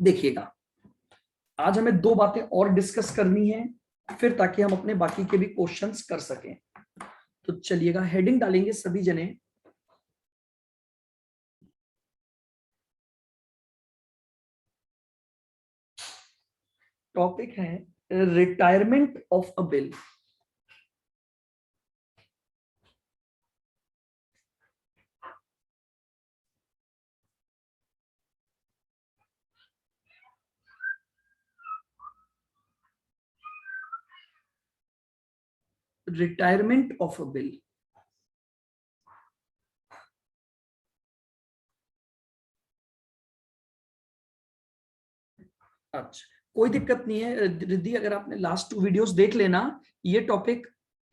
देखिएगा, आज हमें दो बातें और डिस्कस करनी है फिर, ताकि हम अपने बाकी के भी क्वेश्चंस कर सकें। तो चलिएगा, हेडिंग डालेंगे सभी जने। टॉपिक है retirement of a bill. Retirement of a bill. अच्छा, कोई दिक्कत नहीं है रिद्धि, अगर आपने लास्ट 2 वीडियोस देख लेना, ये टॉपिक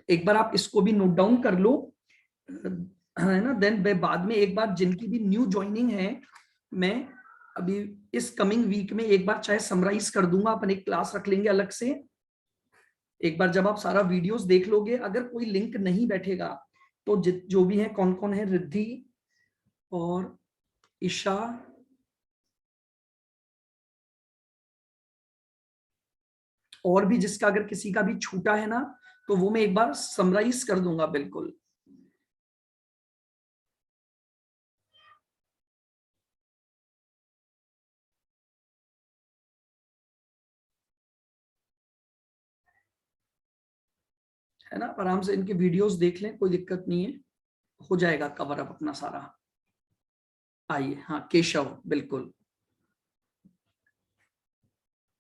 एक बार आप इसको भी नोट डाउन कर लो, है ना। देन बाद में एक बार जिनकी भी न्यू ज्वाइनिंग है, मैं अभी इस कमिंग वीक में एक बार चाहे समराइज कर दूंगा, अपन एक क्लास रख लेंगे अलग से। एक बार जब आप सारा वीडियोस देख लोगे, अगर कोई लिंक नहीं बैठेगा तो जो भी है, कौन कौन है, रिद्धि और ईशा, और भी जिसका अगर किसी का भी छूटा है ना, तो वो मैं एक बार समराइज कर दूंगा बिल्कुल। है ना, आराम से इनके वीडियोस देख लें, कोई दिक्कत नहीं है, हो जाएगा कवर अप अपना सारा। आइए, हाँ केशव, बिल्कुल।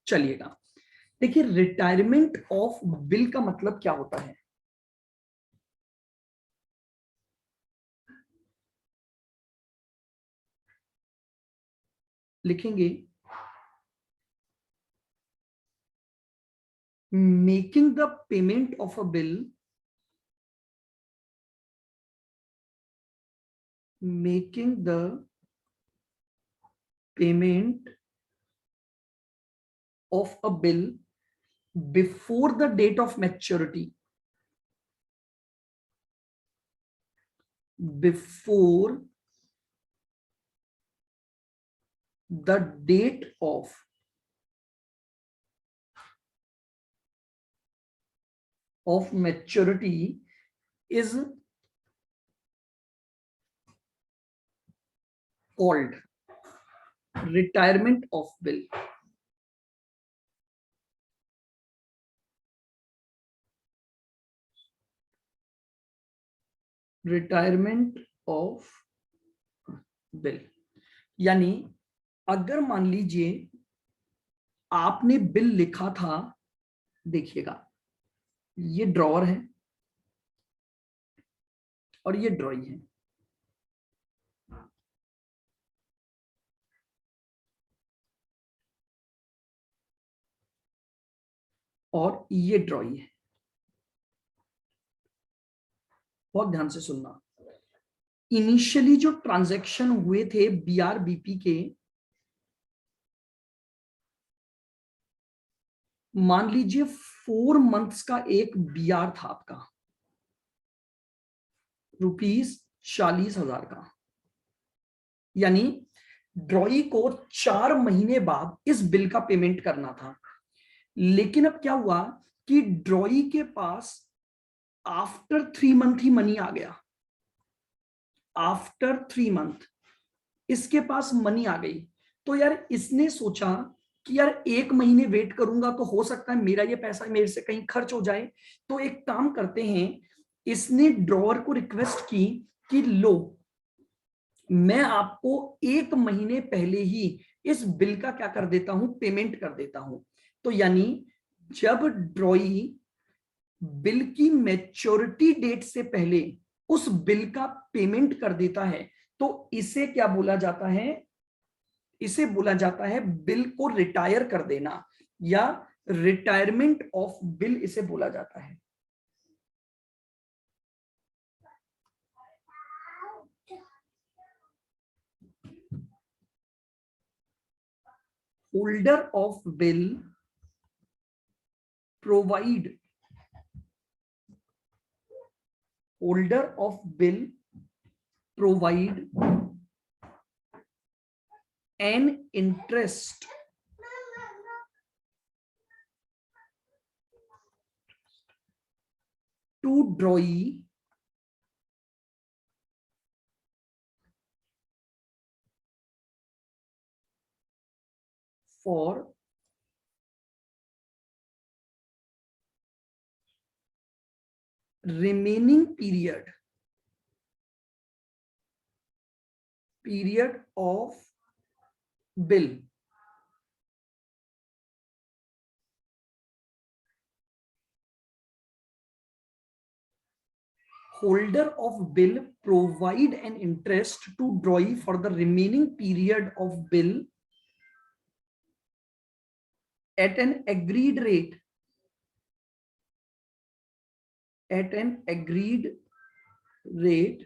चलिएगा, देखिए रिटायरमेंट ऑफ बिल का मतलब क्या होता है। लिखेंगे making the payment of a bill, making the payment of a bill before the date of maturity, before the date of maturity is called retirement of bill. Retirement of bill, यानी अगर मान लीजिए आपने बिल लिखा था, देखिएगा ये drawer है और ये ड्रॉइंग है, और ये ड्रॉइंग है। बहुत ध्यान से सुनना, इनिशियली जो ट्रांजैक्शन हुए थे बीआरबीपी के, मान लीजिए 4 मंथ्स का एक बीआर था आपका, ₹40,000 का, यानी ड्रॉई को 4 महीने बाद इस बिल का पेमेंट करना था। लेकिन अब क्या हुआ कि ड्रॉई के पास आफ्टर 3 मंथ ही मनी आ गया, आफ्टर 3 मंथ इसके पास मनी आ गई। तो यार इसने सोचा कि यार 1 महीने वेट करूंगा तो हो सकता है मेरा ये पैसा मेरे से कहीं खर्च हो जाए, तो एक काम करते हैं, इसने ड्रॉअर को रिक्वेस्ट की कि लो, मैं आपको 1 महीने पहले ही इस बिल का क्या कर देता हूं, पेमेंट कर देता हूं। तो यानी जब ड्रॉई बिल की मैच्योरिटी डेट से पहले उस बिल का पेमेंट कर देता है, तो इसे क्या बोला जाता है, इसे बोला जाता है बिल को रिटायर कर देना, या रिटायरमेंट ऑफ बिल इसे बोला जाता है। Holder of bill provide, holder of bill provide an interest to drawee for remaining period of bill. Holder of bill provide an interest to drawee for the remaining period of bill at an agreed rate. At an agreed rate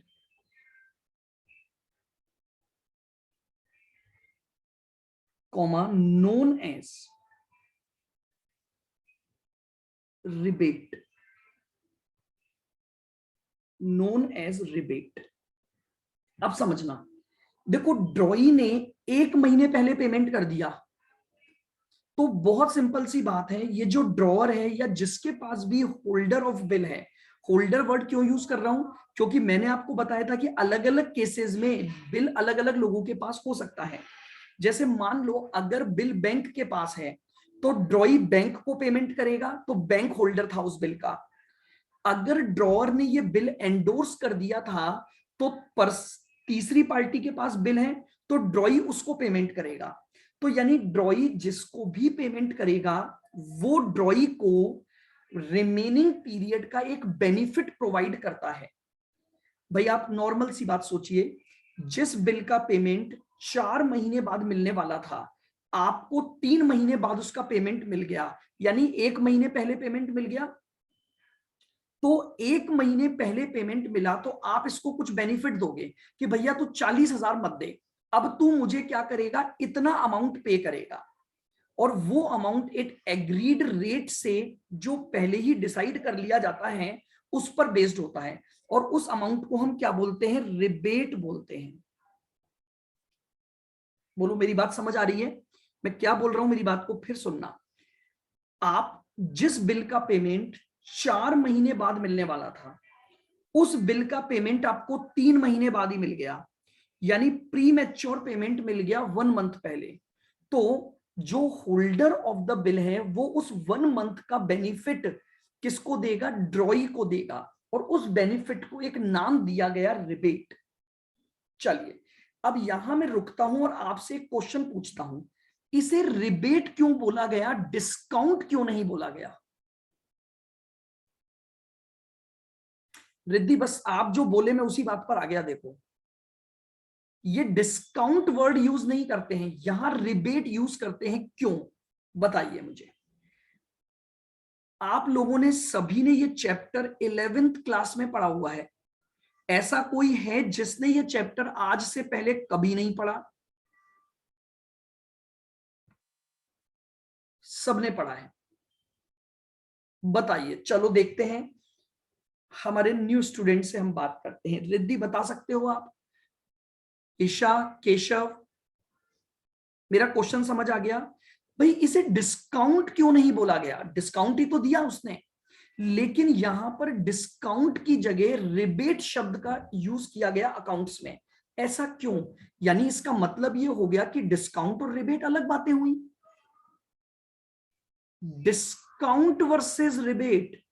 comma known as rebate. known as rebate. अब समझना, देखो ड्रॉई ने 1 महीने पहले payment कर दिया तो बहुत सिंपल सी बात है, ये जो ड्रॉअर है या जिसके पास भी होल्डर ऑफ बिल है, होल्डर वर्ड क्यों यूज कर रहा हूं, क्योंकि मैंने आपको बताया था कि अलग अलग केसेस में बिल अलग अलग लोगों के पास हो सकता है। जैसे मान लो अगर बिल बैंक के पास है तो ड्रॉई बैंक को पेमेंट करेगा, तो बैंक होल्डर था उस बिल का। अगर ड्रॉअर ने ये बिल एंडोर्स कर दिया था तो तीसरी पार्टी के पास बिल है तो ड्रॉई उसको पेमेंट करेगा। तो यानी ड्रॉई जिसको भी पेमेंट करेगा वो ड्रॉई को रिमेनिंग पीरियड का एक बेनिफिट प्रोवाइड करता है। भाई आप नॉर्मल सी बात सोचिए, जिस बिल का पेमेंट 4 महीने बाद मिलने वाला था आपको 3 महीने बाद उसका पेमेंट मिल गया, यानी 1 महीने पहले पेमेंट मिल गया। तो 1 महीने पहले पेमेंट मिला तो आप इसको कुछ बेनिफिट दोगे कि भैया तू 40,000 मत दे, अब तू मुझे क्या करेगा, इतना अमाउंट पे करेगा। और वो अमाउंट एक एग्रीड रेट से जो पहले ही डिसाइड कर लिया जाता है उस पर बेस्ड होता है, और उस अमाउंट को हम क्या बोलते हैं, रिबेट बोलते हैं। बोलो मेरी बात समझ आ रही है, मैं क्या बोल रहा हूं, मेरी बात को फिर सुनना। आप जिस बिल का पेमेंट 4 महीने बाद मिलने वाला था उस बिल का पेमेंट आपको 3 महीने बाद ही मिल गया, यानी प्री मैच्योर पेमेंट मिल गया 1 मंथ पहले। तो जो होल्डर ऑफ द बिल है वो उस 1 मंथ का बेनिफिट किसको देगा, ड्रॉई को देगा, और उस बेनिफिट को एक नाम दिया गया रिबेट। चलिए अब यहां मैं रुकता हूं और आपसे एक क्वेश्चन पूछता हूं, इसे रिबेट क्यों बोला गया, डिस्काउंट क्यों नहीं बोला गया? रिद्धि बस आप जो बोले मैं उसी बात पर आ गया। देखो ये डिस्काउंट वर्ड यूज नहीं करते हैं, यहां रिबेट यूज करते हैं, क्यों बताइए मुझे। आप लोगों ने सभी ने ये चैप्टर 11th क्लास में पढ़ा हुआ है, ऐसा कोई है जिसने ये चैप्टर आज से पहले कभी नहीं पढ़ा? सबने पढ़ा है, बताइए। चलो देखते हैं, हमारे न्यू स्टूडेंट से हम बात करते हैं। रिद्धि बता सकते हो आप? ईशा, केशव, मेरा क्वेश्चन समझ आ गया? भाई इसे डिस्काउंट क्यों नहीं बोला गया, डिस्काउंट ही तो दिया उसने, लेकिन यहां पर डिस्काउंट की जगह रिबेट शब्द का यूज किया गया अकाउंट्स में, ऐसा क्यों? यानी इसका मतलब ये हो गया कि डिस्काउंट और रिबेट अलग बातें हुई। डिस्काउंट वर्सेस रिबेट,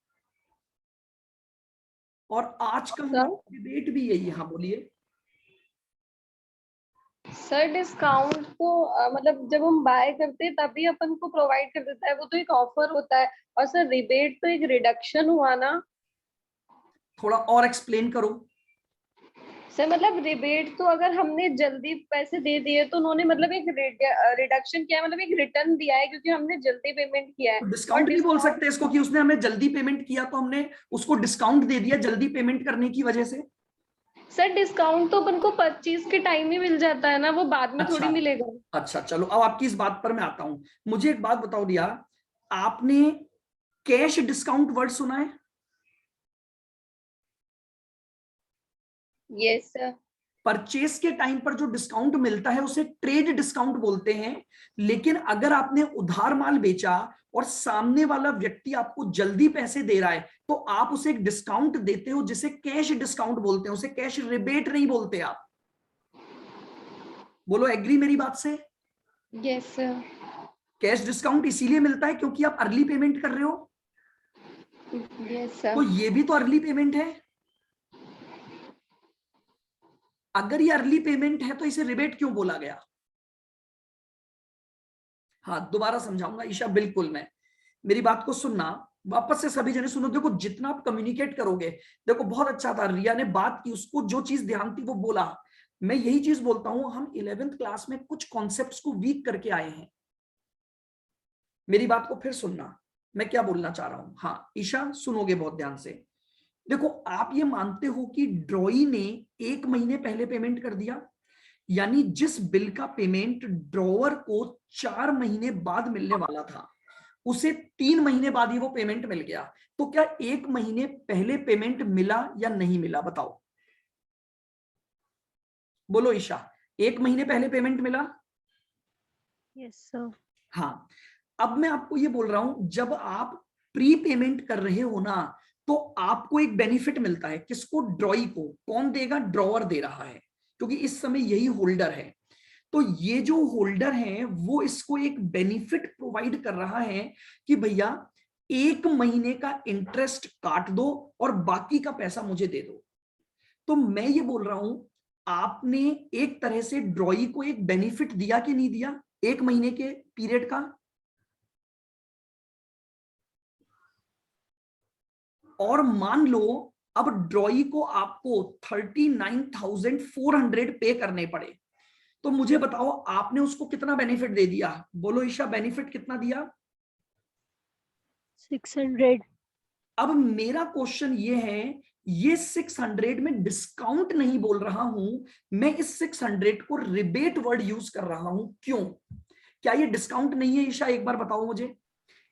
और आज का हमारा डिबेट भी यही है। हाँ बोलिए सर। डिस्काउंट तो मतलब जब हम बाय करते हैं तभी अपन को प्रोवाइड कर देता है, वो तो एक ऑफर होता है। और सर रिबेट तो एक रिडक्शन हुआ ना। थोड़ा और एक्सप्लेन करो। सर मतलब रिबेट तो अगर हमने जल्दी पैसे दे दिए तो उन्होंने मतलब एक रिडक्शन किया है, मतलब एक रिटर्न दिया है क्योंकि हमने जल्दी पेमेंट किया है। तो और डिस्काउंट नहीं बोल डिस्काउंट, सकते इसको कि उसने हमें जल्दी पेमेंट किया तो हमने उसको डिस्काउंट दे दिया जल्दी पेमेंट करने की वजह से? सर डिस्काउंट तो अपन को परचेज के टाइम ही मिल जाता है ना, वो बाद में थोड़ी अच्छा मिलेगा। अच्छा, चलो अब आपकी इस बात पर मैं आता हूं। मुझे एक बात बताओ दिया, आपने कैश डिस्काउंट वर्ड सुना है? Yes sir. परचेस के टाइम पर जो डिस्काउंट मिलता है उसे ट्रेड डिस्काउंट बोलते हैं। लेकिन अगर आपने उधार माल बेचा और सामने वाला व्यक्ति आपको जल्दी पैसे दे रहा है तो आप उसे एक डिस्काउंट देते हो जिसे कैश डिस्काउंट बोलते हैं, उसे कैश रिबेट नहीं बोलते आप। बोलो एग्री मेरी बात से? Yes sir. कैश डिस्काउंट इसीलिए मिलता है क्योंकि आप अर्ली पेमेंट कर रहे हो। Yes sir. तो ये भी तो अर्ली पेमेंट है। अगर ये अर्ली पेमेंट है तो इसे रिबेट क्यों बोला गया? हाँ दोबारा समझाऊंगा ईशा, बिल्कुल। मैं मेरी बात को सुनना, वापस से सभी जने सुनो। देखो जितना आप कम्युनिकेट करोगे, देखो बहुत अच्छा था, रिया ने बात की, उसको जो चीज ध्यान थी वो बोला। मैं यही चीज बोलता हूं, हम 11th क्लास में कुछ कॉन्सेप्ट्स को वीक करके आए हैं। मेरी बात को फिर सुनना, मैं क्या बोलना चाह रहा हूं। हाँ ईशा सुनोगे बहुत ध्यान से। देखो आप ये मानते हो कि ड्रॉई ने 1 महीने पहले पेमेंट कर दिया, यानी जिस बिल का पेमेंट ड्रॉवर को 4 महीने बाद मिलने वाला था उसे 3 महीने बाद ही वो पेमेंट मिल गया। तो क्या 1 महीने पहले पेमेंट मिला या नहीं मिला? बताओ, बोलो ईशा, 1 महीने पहले पेमेंट मिला? Yes sir. हाँ। अब मैं आपको ये बोल रहा हूं, जब आप प्री पेमेंट कर रहे हो ना, तो आपको एक बेनिफिट मिलता है। किसको? ड्रॉई को। कौन देगा? ड्रॉवर दे रहा है, क्योंकि इस समय यही होल्डर है। तो ये जो होल्डर है वो इसको एक बेनिफिट प्रोवाइड कर रहा है कि भैया 1 महीने का इंटरेस्ट काट दो और बाकी का पैसा मुझे दे दो। तो मैं ये बोल रहा हूं, आपने एक तरह से ड्रॉई को एक बेनिफिट दिया कि नहीं दिया 1 महीने के पीरियड का? और मान लो अब ड्रॉई को आपको 39,400 पे करने पड़े, तो मुझे बताओ आपने उसको कितना बेनिफिट दे दिया? बोलो ईशा, बेनिफिट कितना दिया? 600। अब मेरा क्वेश्चन ये है, ये 600 में डिस्काउंट नहीं बोल रहा हूं, मैं इस 600 को रिबेट वर्ड यूज कर रहा हूं। क्यों? क्या ये डिस्काउंट नहीं है ईशा? एक बार बताओ मुझे।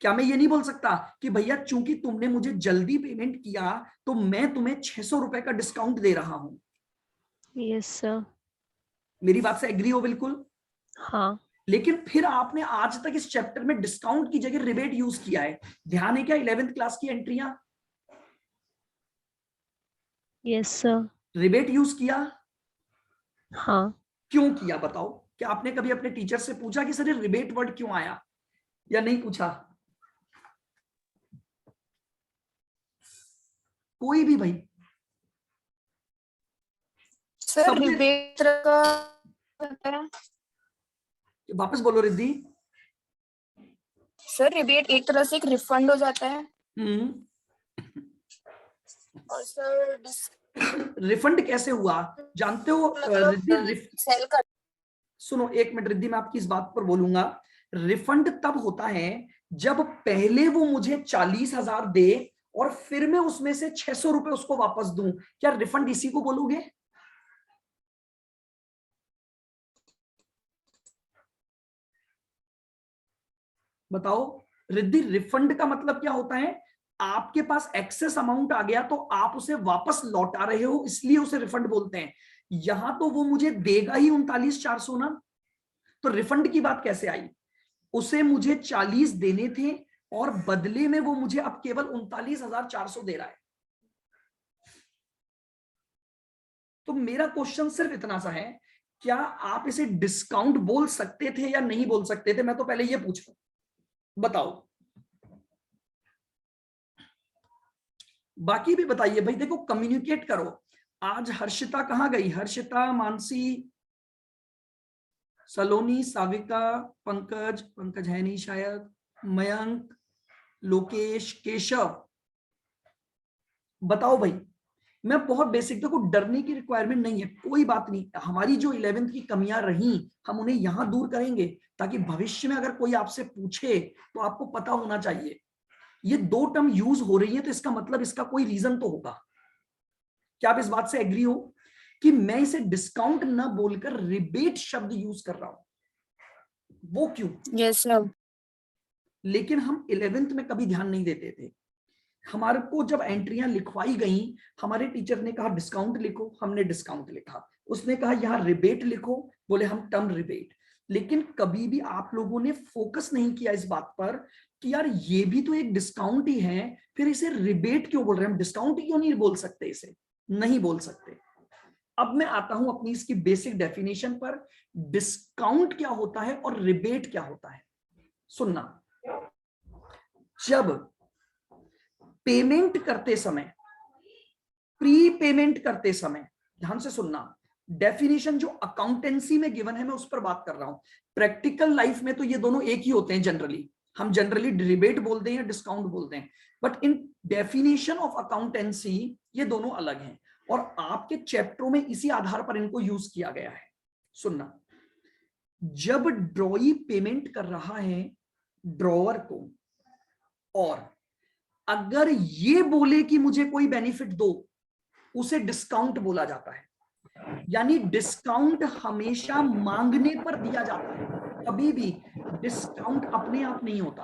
क्या मैं ये नहीं बोल सकता कि भैया चूंकि तुमने मुझे जल्दी पेमेंट किया तो मैं तुम्हें 600 रुपए का डिस्काउंट दे रहा हूं? Yes sir. मेरी बात से एग्री हो? बिल्कुल। हाँ। लेकिन फिर आपने आज तक इस चैप्टर में डिस्काउंट की जगह रिबेट यूज किया है। ध्यान है क्या 11th क्लास की एंट्रियां? Yes sir. रिबेट यूज किया? हाँ। क्यों किया बताओ? क्या आपने कभी अपने टीचर से पूछा कि सर ये रिबेट वर्ड क्यों आया, या नहीं पूछा? कोई भी भाई? सर सबने? रिबेट का वापस बोलो रिद्धि। सर रिबेट एक तरह से एक रिफंड हो जाता है। और सर रिफंड कैसे हुआ जानते हो रिद्धि? सेल कर सुनो 1 मिनट रिद्धि, मैं आपकी इस बात पर बोलूंगा। रिफंड तब होता है जब पहले वो मुझे 40,000 दे और फिर मैं उसमें से 600 रुपए उसको वापस दूं। क्या रिफंड इसी को बोलोगे? बताओ रिद्धि, रिफंड का मतलब क्या होता है? आपके पास एक्सेस अमाउंट आ गया तो आप उसे वापस लौटा रहे हो, इसलिए उसे रिफंड बोलते हैं। यहां तो वो मुझे देगा ही 39,400 ना, तो रिफंड की बात कैसे आई? उसे मुझे 40 देने थे और बदले में वो मुझे अब केवल 39,400 दे रहा है। तो मेरा क्वेश्चन सिर्फ इतना सा है, क्या आप इसे डिस्काउंट बोल सकते थे या नहीं बोल सकते थे? मैं तो पहले ये पूछ रहा हूं, बताओ। बाकी भी बताइए भाई, देखो कम्युनिकेट करो। आज हर्षिता कहां गई? हर्षिता, मानसी, सलोनी, साविका, पंकज, पंकज है नहीं शायद, मयंक, लोकेश, केशव, बताओ भाई। मैं बहुत बेसिक, देखो डरने की रिक्वायरमेंट नहीं है, कोई बात नहीं। हमारी जो 11th की कमियां रही हम उन्हें यहां दूर करेंगे, ताकि भविष्य में अगर कोई आपसे पूछे तो आपको पता होना चाहिए ये 2 टर्म यूज हो रही है, तो इसका मतलब इसका कोई रीजन तो होगा। क्या आप इस बात से एग्री हो कि मैं इसे डिस्काउंट ना बोलकर रिबेट शब्द यूज कर रहा हूं? वो क्यों? Yes sir. लेकिन हम 11th में कभी ध्यान नहीं देते थे। हमारे को जब एंट्रियां लिखवाई गई, हमारे टीचर ने कहा डिस्काउंट लिखो, हमने डिस्काउंट लिखा। उसने कहा यहाँ रिबेट लिखो, बोले हम टर्म रिबेट। लेकिन कभी भी आप लोगों ने फोकस नहीं किया इस बात पर कि यार ये भी तो एक डिस्काउंट ही है, फिर इसे रिबेट क्यों बोल रहे हैं, हम डिस्काउंट क्यों नहीं बोल सकते, इसे नहीं बोल सकते। अब मैं आता हूं अपनी इसकी बेसिक डेफिनेशन पर, डिस्काउंट क्या होता है और रिबेट क्या होता है। सुनना, जब पेमेंट करते समय, प्री पेमेंट करते समय, ध्यान से सुनना, डेफिनेशन जो अकाउंटेंसी में गिवन है मैं उस पर बात कर रहा हूं। प्रैक्टिकल लाइफ में तो ये दोनों एक ही होते हैं जनरली, हम जनरली रिबेट बोलते हैं या डिस्काउंट बोलते हैं, but in definition of accountancy ये दोनों अलग हैं और आपके चैप्टरों में इसी आधार पर इनको यूज किया गया है। सुनना, जब ड्रॉई पेमेंट कर रहा है ड्रॉवर को और अगर ये बोले कि मुझे कोई बेनिफिट दो, उसे डिस्काउंट बोला जाता है। यानी डिस्काउंट हमेशा मांगने पर दिया जाता है, कभी भी डिस्काउंट अपने आप नहीं होता।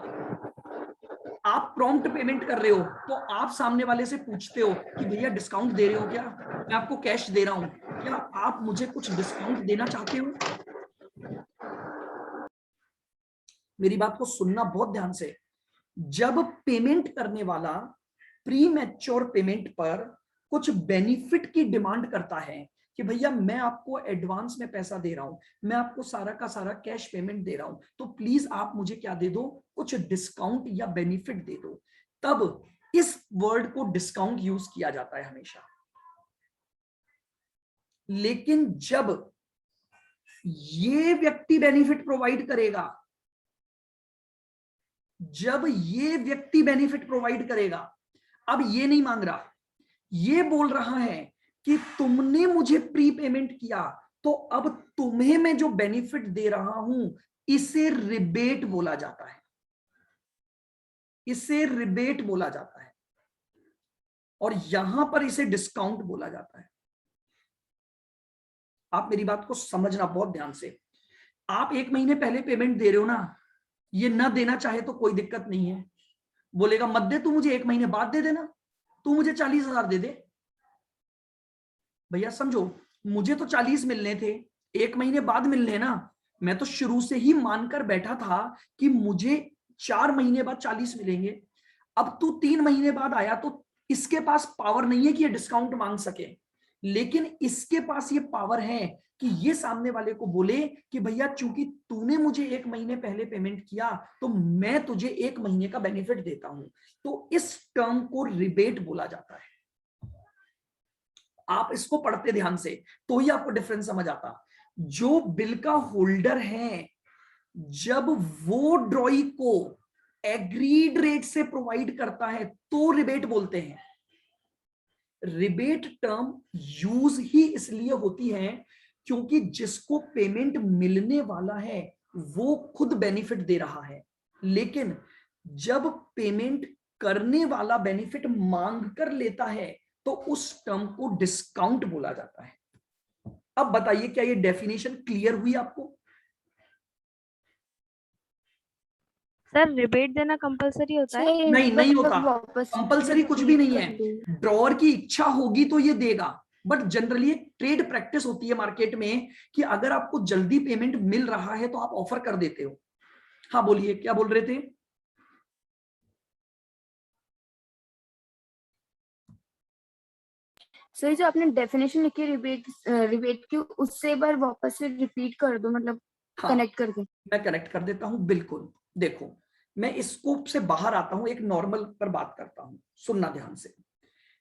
आप प्रॉम्प्ट पेमेंट कर रहे हो तो आप सामने वाले से पूछते हो कि भैया डिस्काउंट दे रहे हो क्या, मैं आपको कैश दे रहा हूं, क्या आप मुझे कुछ डिस्काउंट देना चाहते हो। मेरी बात को सुनना बहुत ध्यान से। जब पेमेंट करने वाला प्री मैच्योर पेमेंट पर कुछ बेनिफिट की डिमांड करता है कि भैया मैं आपको एडवांस में पैसा दे रहा हूं, मैं आपको सारा का सारा कैश पेमेंट दे रहा हूं, तो प्लीज आप मुझे क्या दे दो, कुछ डिस्काउंट या बेनिफिट दे दो, तब इस वर्ड को डिस्काउंट यूज किया जाता है हमेशा। लेकिन जब ये व्यक्ति बेनिफिट प्रोवाइड करेगा, जब ये व्यक्ति बेनिफिट प्रोवाइड करेगा, अब ये नहीं मांग रहा, ये बोल रहा है कि तुमने मुझे प्री पेमेंट किया तो अब तुम्हें मैं जो बेनिफिट दे रहा हूं इसे रिबेट बोला जाता है, इसे रिबेट बोला जाता है और यहां पर इसे डिस्काउंट बोला जाता है। आप मेरी बात को समझना बहुत ध्यान से। आप 1 महीने पहले पेमेंट दे रहे हो ना, ये ना देना चाहे तो कोई दिक्कत नहीं है, बोलेगा मत दे, तू मुझे 1 महीने बाद दे देना, तू मुझे 40,000 दे दे। भैया समझो, मुझे तो 40 मिलने थे, 1 महीने बाद मिलने ना, मैं तो शुरू से ही मानकर बैठा था कि मुझे 4 महीने बाद 40 मिलेंगे। अब तू 3 महीने बाद आया तो इसके पास पावर नहीं है कि ये डिस्काउंट मांग सके, लेकिन इसके पास ये पावर है कि ये सामने वाले को बोले कि भैया चूंकि तूने मुझे 1 महीने पहले पेमेंट किया तो मैं तुझे 1 महीने का बेनिफिट देता हूं। तो इस टर्म को रिबेट बोला जाता है। आप इसको पढ़ते ध्यान से तो ही आपको डिफरेंस समझ आता। जो बिल का होल्डर है, जब वो ड्रॉई को एग्रीड रेट से प्रोवाइड करता है तो रिबेट बोलते हैं। रिबेट टर्म यूज ही इसलिए होती है क्योंकि जिसको पेमेंट मिलने वाला है वो खुद बेनिफिट दे रहा है, लेकिन जब पेमेंट करने वाला बेनिफिट मांग कर लेता है तो उस टर्म को डिस्काउंट बोला जाता है। अब बताइए क्या ये डेफिनेशन क्लियर हुई आपको? सर रिबेट देना कंपलसरी होता है? नहीं, नहीं होता, वापस कंपलसरी कुछ भी नहीं है। ड्रॉअर की इच्छा होगी तो ये देगा, बट जनरली एक ट्रेड प्रैक्टिस होती है मार्केट में कि अगर आपको जल्दी पेमेंट मिल रहा है तो आप ऑफर कर देते हो। हाँ बोलिए, क्या बोल रहे थे? सर जो आपने डेफिनेशन लिखी रिबेट की, उससे एक बार वापस से रिपीट कर दो, मतलब हाँ, कनेक्ट करके। मैं कनेक्ट कर देता हूं, बिल्कुल। देखो, मैं इस स्कोप से बाहर आता हूं, एक नॉर्मल पर बात करता हूं, सुनना ध्यान से।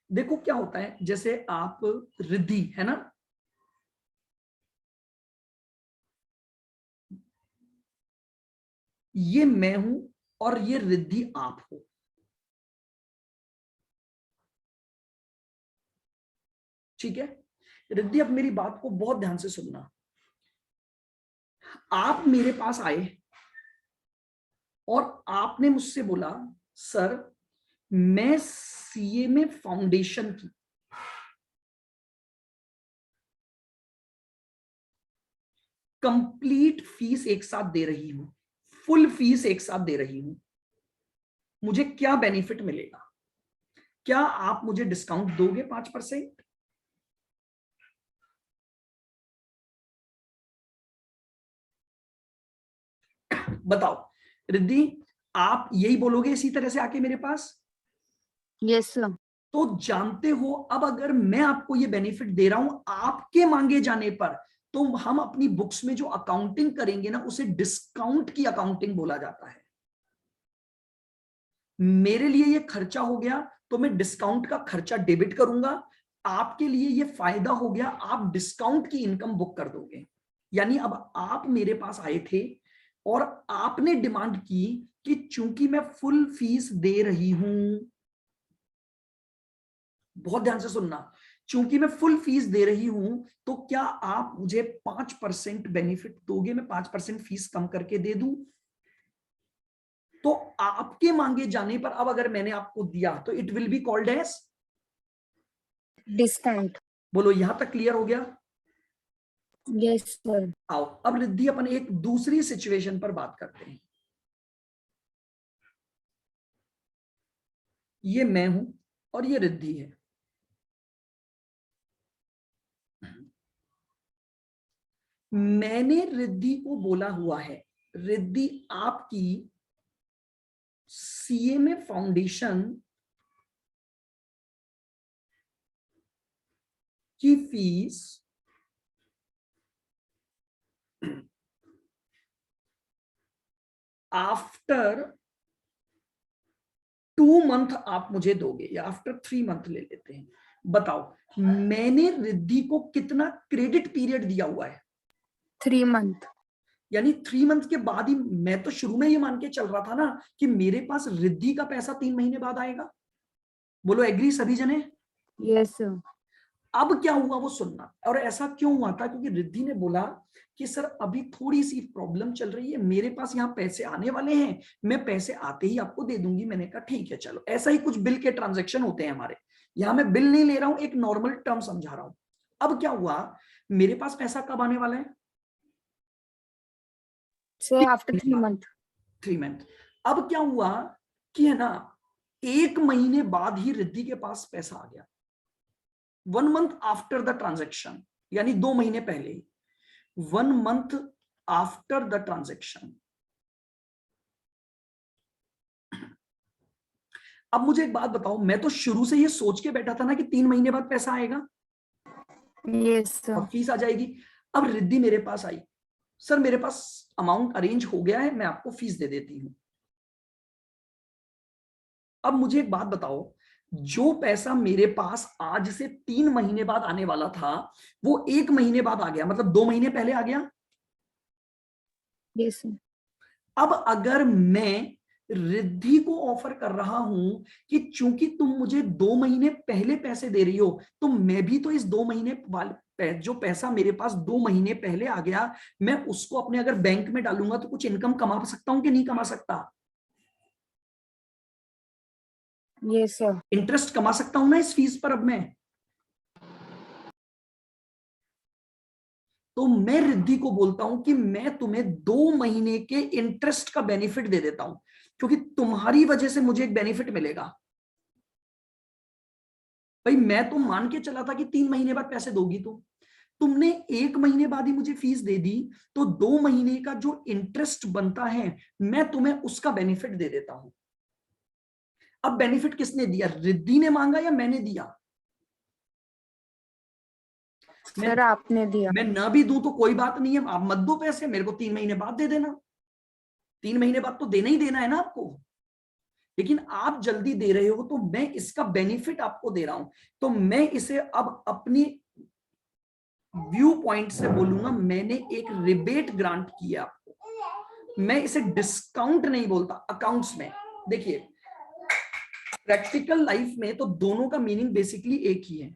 देखो क्या होता है, जैसे आप रिद्धि है ना, ये मैं हूं और ये रिद्धि आप हो, ठीक है? रिद्धि अब मेरी बात को बहुत ध्यान से सुनना। आप मेरे पास आए और आपने मुझसे बोला सर मैं सीए में फाउंडेशन की कंप्लीट फीस एक साथ दे रही हूं, फुल फीस एक साथ दे रही हूं, मुझे क्या बेनिफिट मिलेगा? क्या आप मुझे डिस्काउंट दोगे 5%? बताओ रिद्धि, आप यही बोलोगे इसी तरह से आके मेरे पास? Yes sir. तो जानते हो, अब अगर मैं आपको ये बेनिफिट दे रहा हूं आपके मांगे जाने पर, तो हम अपनी बुक्स में जो अकाउंटिंग करेंगे ना, उसे डिस्काउंट की अकाउंटिंग बोला जाता है। मेरे लिए ये खर्चा हो गया तो मैं डिस्काउंट का खर्चा डेबिट करूंगा, आपके लिए ये फायदा हो गया, आप डिस्काउंट की इनकम बुक कर दोगे। यानी अब आप मेरे पास आए थे और आपने डिमांड की कि चूंकि मैं फुल फीस दे रही हूं, बहुत ध्यान से सुनना, चूंकि मैं फुल फीस दे रही हूं तो क्या आप मुझे 5% बेनिफिट दोगे? मैं 5% फीस कम करके दे दूं। तो आपके मांगे जाने पर अब अगर मैंने आपको दिया तो it will be called as discount. बोलो, यहां तक क्लियर हो गया? Yes sir. आओ अब रिद्धि अपन एक दूसरी सिचुएशन पर बात करते हैं। ये मैं हूं और ये रिद्धि है। मैंने रिद्धि को बोला हुआ है, रिद्धि आपकी सीए में फाउंडेशन की फीस आफ्टर 2 मंथ आप मुझे दोगे, या आफ्टर 3 मंथ ले लेते हैं। बताओ मैंने रिद्धि को कितना क्रेडिट पीरियड दिया हुआ है? 3 मंथ। यानी 3 मंथ के बाद ही, मैं तो शुरू में ये मान के चल रहा था ना कि मेरे पास रिद्धि का पैसा 3 महीने बाद आएगा। बोलो एग्री सभी जने? Yes sir. अब क्या हुआ वो सुनना। और ऐसा क्यों हुआ था? क्योंकि रिद्धि ने बोला कि सर अभी थोड़ी सी प्रॉब्लम चल रही है, मेरे पास यहाँ पैसे आने वाले हैं, मैं पैसे आते ही आपको दे दूंगी। मैंने कहा ठीक है चलो। ऐसा ही कुछ बिल के ट्रांजेक्शन होते हैं हमारे यहाँ, मैं बिल नहीं ले रहा हूं, एक नॉर्मल टर्म समझा रहा हूं। अब क्या हुआ, मेरे पास पैसा कब आने वाला है? Sir after 3 month. 3 मंथ। अब क्या हुआ कि है ना, 1 महीने बाद ही रिद्धि के पास पैसा आ गया, 1 मंथ आफ्टर द ट्रांजेक्शन, यानी 2 महीने पहले, 1 मंथ आफ्टर द ट्रांजेक्शन। अब मुझे एक बात बताओ, मैं तो शुरू से ये सोच के बैठा था ना कि 3 महीने बाद पैसा आएगा यस सर। और फीस आ जाएगी। अब रिद्धि मेरे पास आई, सर मेरे पास अमाउंट अरेंज हो गया है, मैं आपको फीस दे देती हूं। अब मुझे एक बात बताओ, जो पैसा मेरे पास आज से 3 महीने बाद आने वाला था, वो 1 महीने बाद आ गया, मतलब 2 महीने पहले आ गया। Yes sir. अब अगर मैं रिद्धि को ऑफर कर रहा हूं कि चूंकि तुम मुझे 2 महीने पहले पैसे दे रही हो, तो मैं भी तो इस 2 महीने वाले जो पैसा मेरे पास 2 महीने पहले आ गया, मैं उसको अपने अगर बैंक में डालूंगा तो कुछ इनकम कमा सकता हूं कि नहीं कमा सकता? Yes sir. इंटरेस्ट कमा सकता हूं ना इस फीस पर अब मैं। तो मैं रिद्धि को बोलता हूं कि मैं तुम्हें 2 महीने के इंटरेस्ट का बेनिफिट दे देता हूं, क्योंकि तुम्हारी वजह से मुझे एक बेनिफिट मिलेगा। भाई मैं तो मान के चला था कि 3 महीने बाद पैसे दोगी तुमने 1 महीने बाद ही मुझे फीस दे दी, तो 2 महीने का जो इंटरेस्ट बनता है मैं तुम्हें उसका बेनिफिट दे देता हूं। अब बेनिफिट किसने दिया, रिद्धि ने मांगा या मैंने दिया? सर आपने दिया। मैं ना भी दूं तो कोई बात नहीं है, आप मत दो पैसे, मेरे को 3 महीने बाद दे देना। 3 महीने बाद तो देना ही देना है ना आपको। लेकिन आप जल्दी दे रहे हो तो मैं इसका बेनिफिट आपको दे रहा हूं, तो मैं इसे अब अपनी व्यू पॉइंट से बोलूंगा, मैंने एक रिबेट ग्रांट किया आपको। मैं इसे डिस्काउंट नहीं बोलता अकाउंट्स में। देखिए प्रैक्टिकल लाइफ में तो दोनों का मीनिंग बेसिकली एक ही है।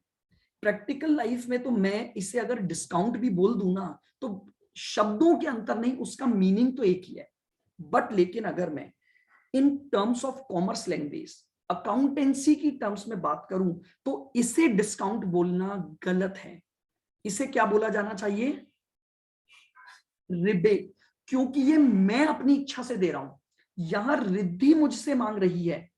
प्रैक्टिकल लाइफ में तो मैं इसे अगर डिस्काउंट भी बोल दूं ना, तो शब्दों के अंतर नहीं, उसका मीनिंग तो एक ही है। बट लेकिन अगर मैं in terms of commerce language, accountancy की टर्म्स में बात करूं, तो इसे डिस्काउंट बोलना गलत है। इसे क्या बोला जाना चाहिए? रिबेट। क्योंकि ये मैं अपनी इच्छा से दे रहा हूं, यहां रिद्धि मुझसे मांग रही है।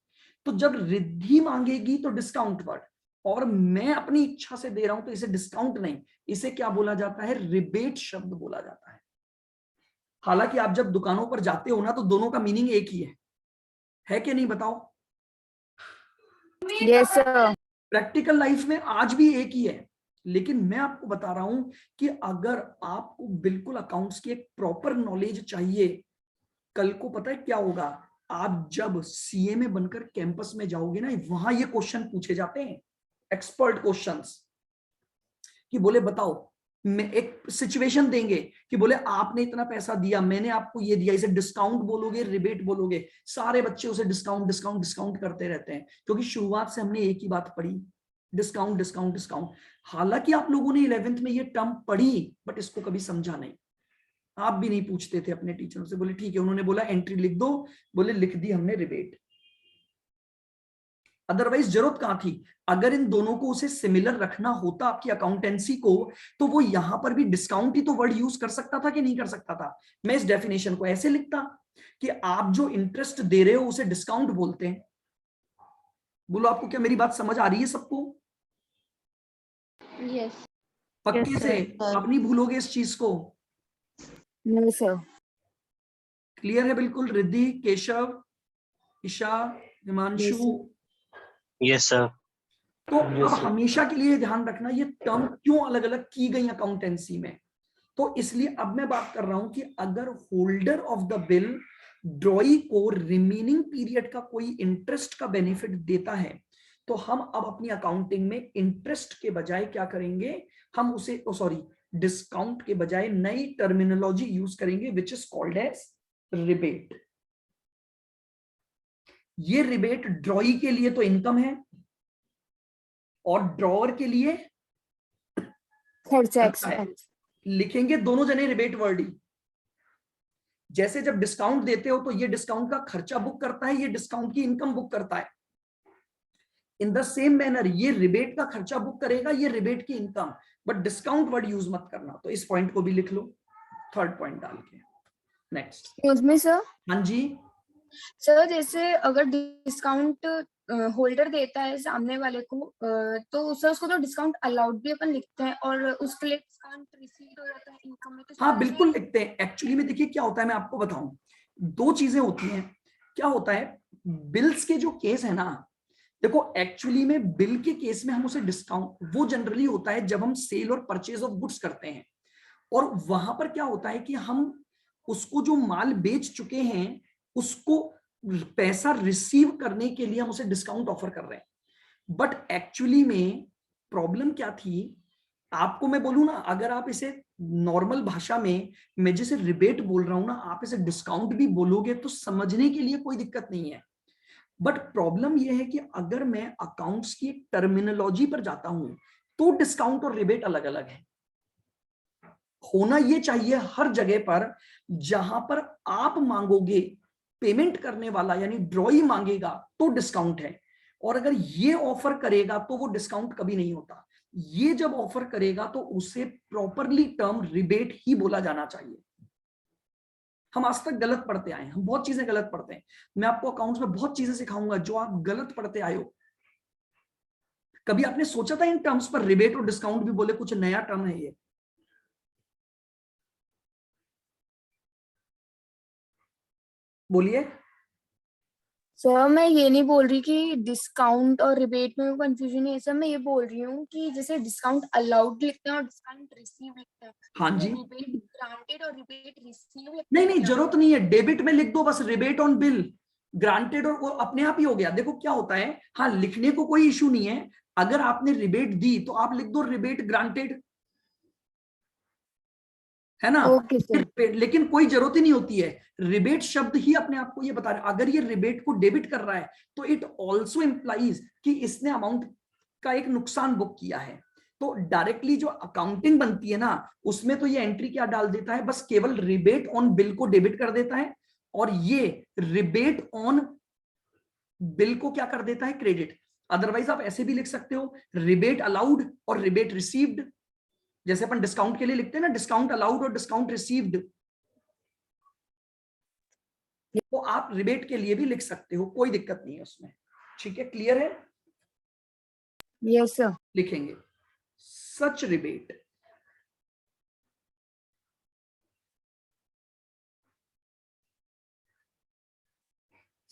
तो जब रिद्धि मांगेगी तो डिस्काउंट वर्ड, और मैं अपनी इच्छा से दे रहा हूं तो इसे डिस्काउंट नहीं, इसे क्या बोला जाता है? रिबेट शब्द बोला जाता है। हालांकि आप जब दुकानों पर जाते हो ना तो दोनों का मीनिंग एक ही है कि नहीं बताओ? Yes sir. प्रैक्टिकल लाइफ में आज भी एक ही है, लेकिन मैं आपको बता रहा हूं कि अगर आपको बिल्कुल अकाउंट्स की एक प्रॉपर नॉलेज चाहिए, कल को पता है क्या होगा, आप जब सीए में बनकर कैंपस में जाओगे ना, वहां ये क्वेश्चन पूछे जाते हैं, एक्सपर्ट क्वेश्चंस, कि बोले बताओ, मैं एक सिचुएशन देंगे कि बोले आपने इतना पैसा दिया, मैंने आपको ये दिया, इसे डिस्काउंट बोलोगे रिबेट बोलोगे? सारे बच्चे उसे डिस्काउंट डिस्काउंट डिस्काउंट करते रहते हैं, क्योंकि शुरुआत से हमने एक ही बात पढ़ी, डिस्काउंट डिस्काउंट डिस्काउंट। हालांकि आप लोगों ने 11th में ये टर्म पढ़ी, बट इसको कभी समझा नहीं। आप भी नहीं पूछते थे अपने टीचरों से, बोले ठीक है, उन्होंने बोला एंट्री लिख दो, बोले लिख दी हमने रिबेट। अदरवाइज जरूरत कहां थी? अगर इन दोनों को उसे सिमिलर रखना होता आपकी अकाउंटेंसी को, तो वो यहां पर भी डिस्काउंट ही तो वर्ड यूज कर सकता था कि नहीं कर सकता था? मैं इस डेफिनेशन को ऐसे लिखता कि आप जो इंटरेस्ट दे रहे हो उसे डिस्काउंट बोलते हैं। बोलो आपको क्या मेरी बात समझ आ रही है सबको? यस पक्के से आप नहीं भूलोगे इस चीज को? No sir. क्लियर है बिल्कुल? रिद्धि, केशव, ईशा, हिमांशु? Yes sir. तो अब हमेशा के लिए ध्यान रखना ये टर्म क्यों अलग अलग की गई अकाउंटेंसी में। तो इसलिए अब मैं बात कर रहा हूं कि अगर होल्डर ऑफ द बिल ड्रॉई को रिमेनिंग पीरियड का कोई इंटरेस्ट का बेनिफिट देता है, तो हम अब अपनी अकाउंटिंग में इंटरेस्ट के बजाय क्या करेंगे, हम उसे डिस्काउंट के बजाय नई टर्मिनोलॉजी यूज करेंगे, which is called as rebate. ये रिबेट ड्रॉई के लिए तो इनकम है, और ड्रॉअर के लिए खर्चा खर्चा है। एक्सपेंस। लिखेंगे दोनों जने रिबेट वर्ड ही। जैसे जब डिस्काउंट देते हो तो ये डिस्काउंट का खर्चा बुक करता है, ये डिस्काउंट की इनकम बुक करता है। इन द सेम मैनर ये रिबेट का खर्चा बुक करेगा, ये रिबेट की income, but discount word use मत करना। तो इस पॉइंट को भी लिख लो, थर्ड पॉइंट डाल के। नेक्स्ट। उसमें सर, हाँ जी, सर जैसे अगर डिस्काउंट होल्डर देता है सामने वाले को, तो सर उसको तो डिस्काउंट अलाउड भी अपन लिखते हैं, और उसके लिए डिस्काउंट रिसीव्ड हो जाता है इनकम में, तो हाँ सर बिल्कुल ऐसे- लिखते हैं। एक्चुअली में देखिए क्या होता है, मैं आपको बताऊं, दो चीजें होती हैं। क्या होता है, बिल्स के जो केस है ना, देखो एक्चुअली में बिल के केस में हम उसे डिस्काउंट, वो जनरली होता है जब हम सेल और परचेज ऑफ गुड्स करते हैं, और वहां पर क्या होता है कि हम उसको जो माल बेच चुके हैं उसको पैसा रिसीव करने के लिए हम उसे डिस्काउंट ऑफर कर रहे हैं। बट एक्चुअली में प्रॉब्लम क्या थी, आपको मैं बोलूं ना, अगर आप इसे नॉर्मल भाषा में, मैं जिसे रिबेट बोल रहा हूं ना, आप इसे डिस्काउंट भी बोलोगे तो समझने के लिए कोई दिक्कत नहीं है। बट प्रॉब्लम यह है कि अगर मैं अकाउंट्स की टर्मिनोलॉजी पर जाता हूं तो डिस्काउंट और रिबेट अलग अलग है। होना यह चाहिए हर जगह पर, जहां पर आप मांगोगे, पेमेंट करने वाला यानी ड्रॉई मांगेगा तो डिस्काउंट है, और अगर ये ऑफर करेगा तो वो डिस्काउंट कभी नहीं होता। ये जब ऑफर करेगा तो उसे प्रॉपरली टर्म रिबेट ही बोला जाना चाहिए। हम आज तक गलत पढ़ते आए हैं, हम बहुत चीजें गलत पढ़ते हैं। मैं आपको अकाउंट्स में बहुत चीजें सिखाऊंगा जो आप गलत पढ़ते आए हो। कभी आपने सोचा था इन टर्म्स पर, रिबेट और डिस्काउंट भी बोले कुछ नया टर्म है ये? बोलिए। सर मैं ये नहीं बोल रही कि डिस्काउंट और रिबेट में कंफ्यूजन है, सर मैं ये बोल रही हूँ कि जैसे डिस्काउंट अलाउड लिखते हैं और डिस्काउंट रिसीव लिखते हैं, हाँ जी, रिबेट ग्रांटेड और रिबेट रिसीव लिखते नहीं हैं नहीं क्या? जरूरत नहीं है, डेबिट में लिख दो बस, रिबेट ऑन बिल, ग्रांटेड और वो अपने आप ही हो गया। देखो क्या होता है, हाँ लिखने को कोई इशू नहीं है, अगर आपने रिबेट दी तो आप लिख दो रिबेट ग्रांटेड, है ना? Okay sir. लेकिन कोई जरूरत ही नहीं होती है, रिबेट शब्द ही अपने आप को ये बता रहा है। अगर ये रिबेट को डेबिट कर रहा है तो इट ऑल्सो इंप्लाइज कि इसने अमाउंट का एक नुकसान बुक किया है। तो डायरेक्टली जो अकाउंटिंग बनती है ना, उसमें तो ये एंट्री क्या डाल देता है, बस केवल रिबेट ऑन बिल को डेबिट कर देता है, और ये रिबेट ऑन बिल को क्या कर देता है, क्रेडिट। अदरवाइज आप ऐसे भी लिख सकते हो, रिबेट अलाउड और रिबेट रिसीव्ड, जैसे अपन डिस्काउंट के लिए लिखते हैं ना, डिस्काउंट अलाउड और डिस्काउंट रिसीव्ड, तो आप रिबेट के लिए भी लिख सकते हो, कोई दिक्कत नहीं है उसमें। ठीक है, क्लियर है? Yes sir. लिखेंगे सच rebate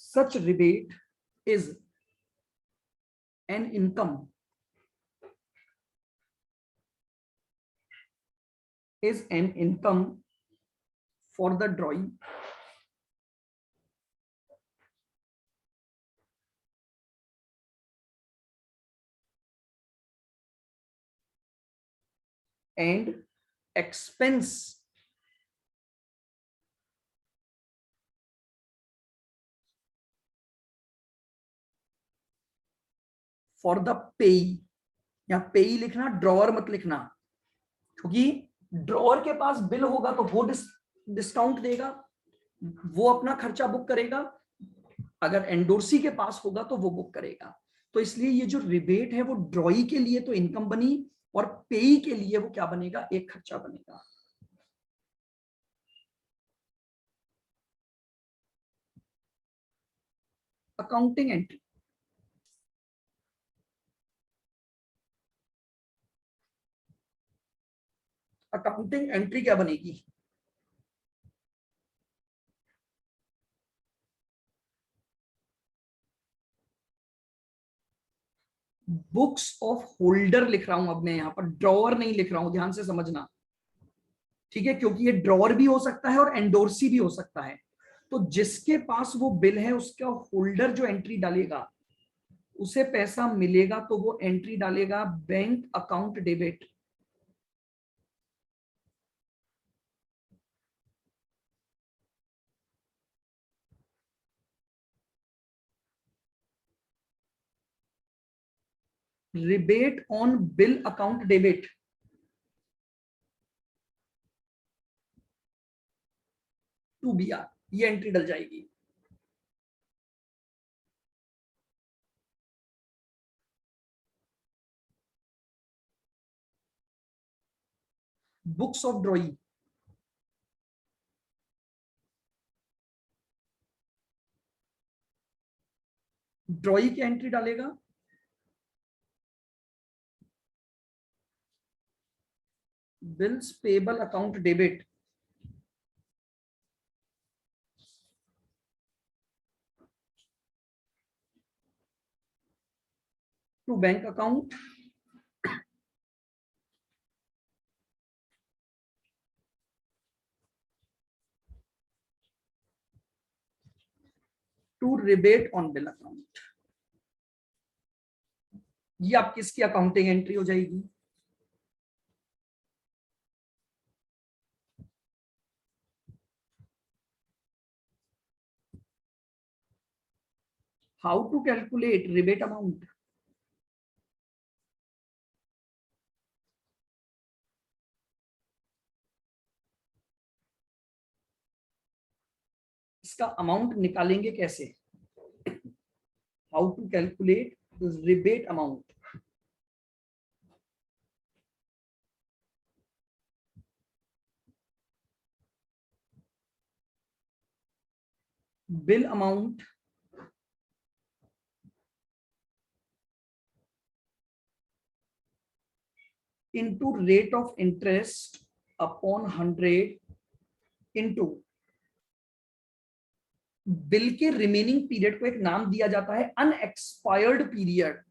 such rebate is an income for the drawing and expense for the payee. यहाँ पेई लिखना, ड्रॉअर मत लिखना, क्योंकि ड्रॉअर के पास बिल होगा तो वो डिस्काउंट देगा, वो अपना खर्चा बुक करेगा, अगर एंडोर्सी के पास होगा तो वो बुक करेगा। तो इसलिए ये जो रिबेट है वो ड्रॉई के लिए तो इनकम बनी और पेई के लिए वो क्या बनेगा, एक खर्चा बनेगा। अकाउंटिंग एंट्री, अकाउंटिंग एंट्री क्या बनेगी, बुक्स ऑफ होल्डर लिख रहा हूं अब मैं, यहां पर ड्रॉअर नहीं लिख रहा हूं, ध्यान से समझना, ठीक है, क्योंकि ये ड्रॉअर भी हो सकता है और एंडोर्सी भी हो सकता है। तो जिसके पास वो बिल है उसका होल्डर जो एंट्री डालेगा उसे पैसा मिलेगा, तो वो एंट्री डालेगा bank account debit. Rebate on bill account debit, to B R, ये एंट्री डल जाएगी। बुक्स ऑफ ड्रॉइंग, ड्रॉई की एंट्री डालेगा bills payable account debit, to bank account to rebate on bill account. ये आप किसकी अकाउंटिंग एंट्री हो जाएगी, how to calculate rebate amount, इसका अमाउंट निकालेंगे कैसे, how to calculate rebate amount, bill amount into rate of interest upon 100 into bill के remaining period को एक नाम दिया जाता है अनएक्सपायर्ड पीरियड।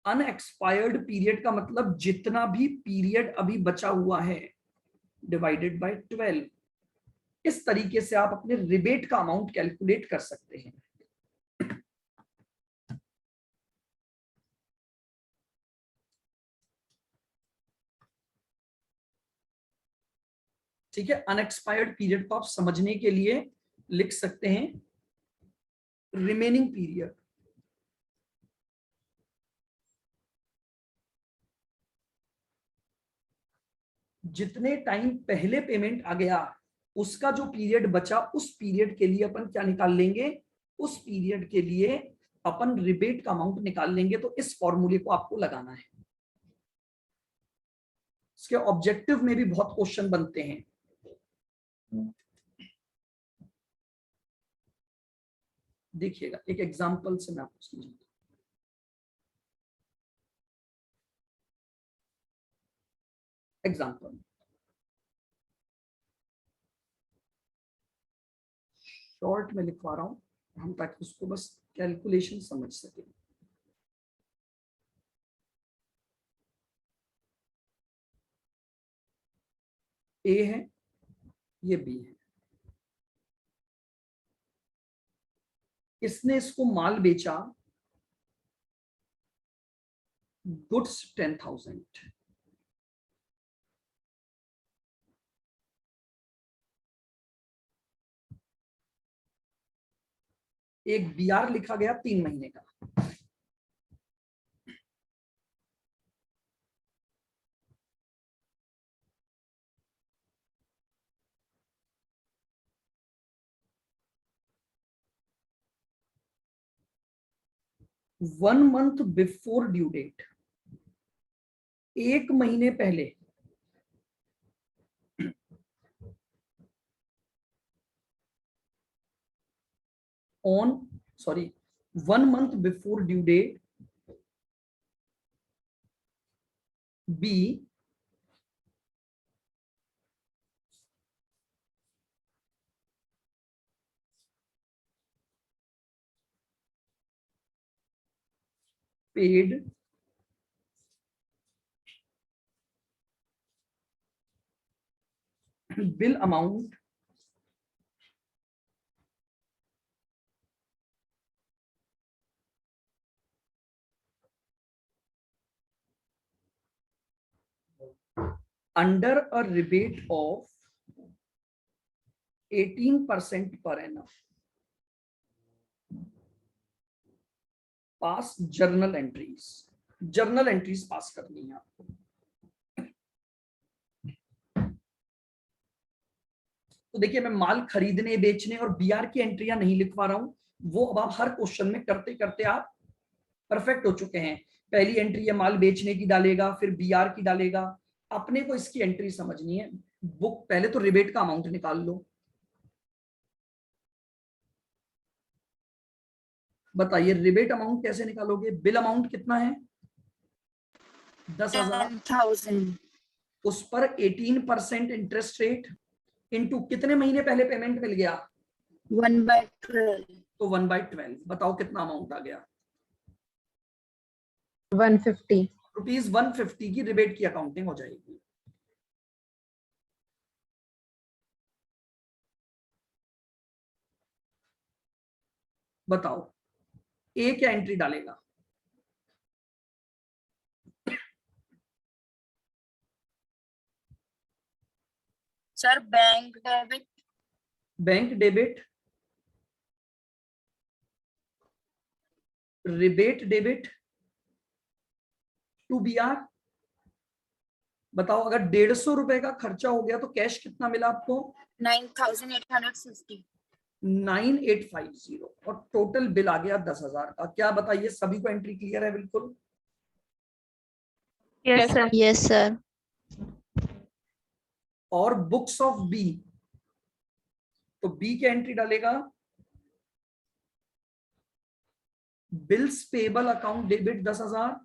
अनएक्सपायर्ड पीरियड का मतलब जितना भी पीरियड अभी बचा हुआ है डिवाइडेड बाय 12। इस तरीके से आप अपने रिबेट का अमाउंट कैलकुलेट कर सकते हैं। ठीक है, अनएक्सपायर्ड पीरियड को आप समझने के लिए लिख सकते हैं रिमेनिंग पीरियड। जितने टाइम पहले पेमेंट आ गया उसका जो पीरियड बचा उस पीरियड के लिए अपन क्या निकाल लेंगे, उस पीरियड के लिए अपन रिबेट का अमाउंट निकाल लेंगे। तो इस फॉर्मूले को आपको लगाना है। इसके ऑब्जेक्टिव में भी बहुत क्वेश्चन बनते हैं। देखिएगा एक एग्जांपल से मैं आपको समझाऊंगा। एग्जांपल, शॉर्ट में लिखवा रहा हूं हम, ताकि उसको बस कैलकुलेशन समझ सके। ए है, ये बी है, इसने इसको माल बेचा गुड्स 10,000, एक बीआर लिखा गया 3 महीने का। One month before due date, 1 महीने पहले on, sorry, 1 month before due date, B paid bill amount under a rebate of 18% per annum. Pass journal entries, journal entries pass करनी है आपको। तो देखिए मैं माल खरीदने बेचने और बीआर की एंट्रियां नहीं लिखवा रहा हूं, वो अब आप हर क्वेश्चन में करते करते आप परफेक्ट हो चुके हैं। पहली एंट्री ये माल बेचने की डालेगा, फिर बीआर की डालेगा, अपने को इसकी एंट्री समझनी है। बुक पहले तो रिबेट का अमाउंट निकाल लो, बताइए रिबेट अमाउंट कैसे निकालोगे? बिल अमाउंट कितना है? 10,000, उस पर 18% इंटरेस्ट रेट इनटू कितने महीने पहले पेमेंट मिल गया? 1/12, तो 1/12, बताओ कितना अमाउंट आ गया? 150 रुपीज 150 की रिबेट की अकाउंटिंग हो जाएगी। बताओ ए क्या एंट्री डालेगा? Sir bank debit, bank debit, rebate debit to BR. बताओ अगर 150 रुपए का खर्चा हो गया तो कैश कितना मिला आपको? 9,850, 9850, और टोटल बिल आ गया 10,000 का। क्या बताइए, सभी को एंट्री क्लियर है? बिल्कुल यस सर। Yes sir. और बुक्स ऑफ बी, तो बी की एंट्री डालेगा bills payable account debit 10,000,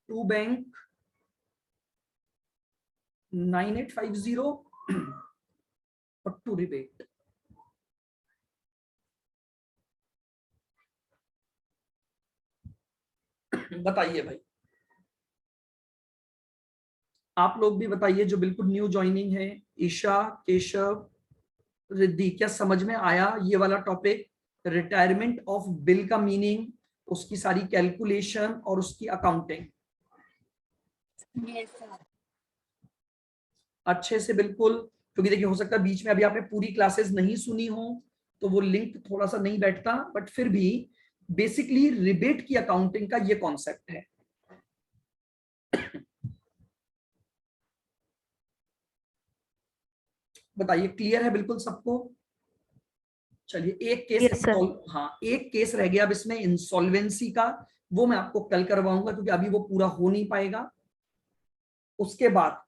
to bank 9850 और टू रिबेट। बताइए भाई, आप लोग भी बताइए जो बिल्कुल न्यू ज्वाइनिंग है। ईशा, केशव, रिद्धि, क्या समझ में आया ये वाला टॉपिक? रिटायरमेंट ऑफ बिल का मीनिंग, उसकी सारी कैलकुलेशन और उसकी अकाउंटिंग यस सर। अच्छे से बिल्कुल। क्योंकि देखिए हो सकता है बीच में अभी आपने पूरी क्लासेस नहीं सुनी हो तो वो लिंक थोड़ा सा नहीं बैठता, बट फिर भी बेसिकली रिबेट की अकाउंटिंग का ये कॉन्सेप्ट है। बताइए क्लियर है बिल्कुल सबको? चलिए एक केस हाँ एक केस रह गया अब इसमें इंसॉल्वेंसी का, वो मैं आपको कल करवाऊंगा क्योंकि अभी वो पूरा हो नहीं पाएगा। उसके बाद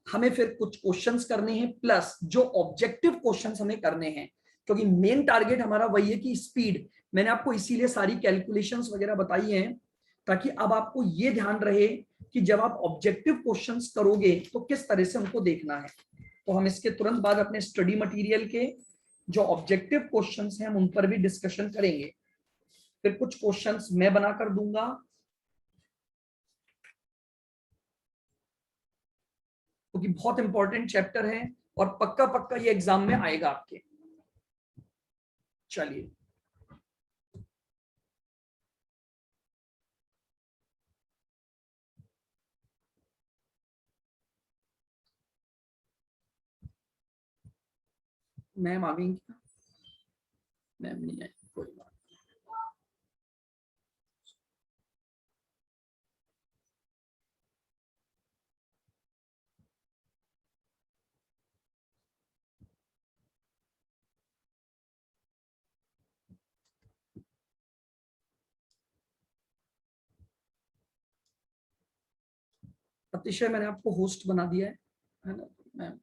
हमें फिर कुछ क्वेश्चंस करने हैं, प्लस जो ऑब्जेक्टिव क्वेश्चंस हमें करने हैं, क्योंकि मेन टारगेट हमारा वही है कि स्पीड। मैंने आपको इसीलिए सारी कैलकुलेशंस वगैरह बताई हैं ताकि अब आपको ये ध्यान रहे कि जब आप ऑब्जेक्टिव क्वेश्चंस करोगे तो किस तरह से उनको देखना है। तो हम इसके तुरंत बाद अपने स्टडी मटेरियल के जो ऑब्जेक्टिव क्वेश्चंस हैं हम उन पर भी डिस्कशन करेंगे। फिर कुछ क्वेश्चंस मैं बनाकर दूंगा, क्योंकि बहुत इंपॉर्टेंट चैप्टर है और पक्का पक्का ये एग्जाम में आएगा आपके। चलिए, मैम आ गई क्या? मैम नहीं आई, कोई बात। अतिशय मैंने आपको होस्ट बना दिया है ना मैम?